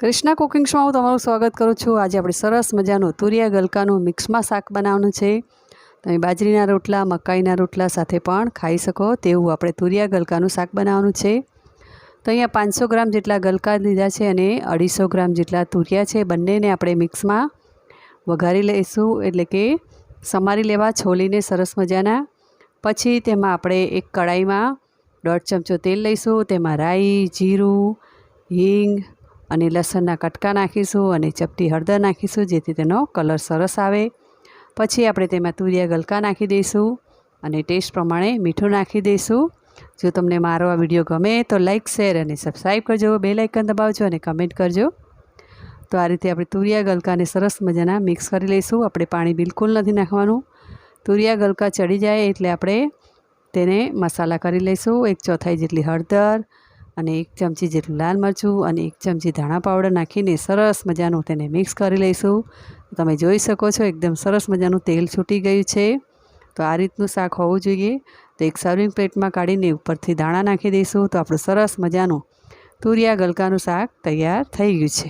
Krishna cooking શોમાં હું તમારું સ્વાગત કરું છું। આજે આપણે સરસ મજાનું તુરિયા ગલકાનું મિક્સમાં શાક બનાવવાનું છે। તમે બાજરીના રોટલા, મકાઈના રોટલા સાથે પણ ખાઈ શકો તેવું આપણે તુરિયા ગલકાનું શાક બનાવવાનું છે। તો અહીંયા 500 ગ્રામ જેટલા ગલકા લીધા છે અને 250 ગ્રામ જેટલા તુરિયા છે। બંનેને આપણે મિક્સમાં વઘારી લઈશું, એટલે કે સમારી લેવા, છોલીને સરસ મજાના। પછી તેમાં આપણે એક કડાઈમાં 1.5 ચમચો તેલ લઈશું, તેમાં રાઈ, જીરું, હિંગ અને લસણના કટકા નાખીશું અને ચપટી હળદર નાખીશું, જેથી તેનો કલર સરસ આવે। પછી આપણે તેમાં તુરિયા ગલકા નાખી દઈશું અને ટેસ્ટ પ્રમાણે મીઠું નાખી દઈશું। જો તમને મારો આ વિડીયો ગમે તો લાઇક, શેર અને સબસ્ક્રાઈબ કરજો, બેલ આઇકન દબાવજો અને કમેન્ટ કરજો। તો આ રીતે આપણે તુરિયા ગલકાને સરસ મજાના મિક્સ કરી લઈશું। આપણે પાણી બિલકુલ નથી નાખવાનું। તુરિયા ગલકા ચડી જાય એટલે આપણે તેને મસાલા કરી લઈશું। 1/4 જેટલી હળદર અને 1 ચમચી જેટલું લાલ મરચું અને 1 ચમચી ધાણા પાવડર નાખીને સરસ મજાનું તેને મિક્સ કરી લઈશું। તમે જોઈ શકો છો એકદમ સરસ મજાનું તેલ છૂટી ગયું છે। તો આ રીતનું શાક હોવું જોઈએ। તો એક સર્વિંગ પ્લેટમાં કાઢીને ઉપરથી દાણા નાખી દઈશું। તો આપણું સરસ મજાનું તુરિયા ગલકાનું શાક તૈયાર થઈ ગયું છે।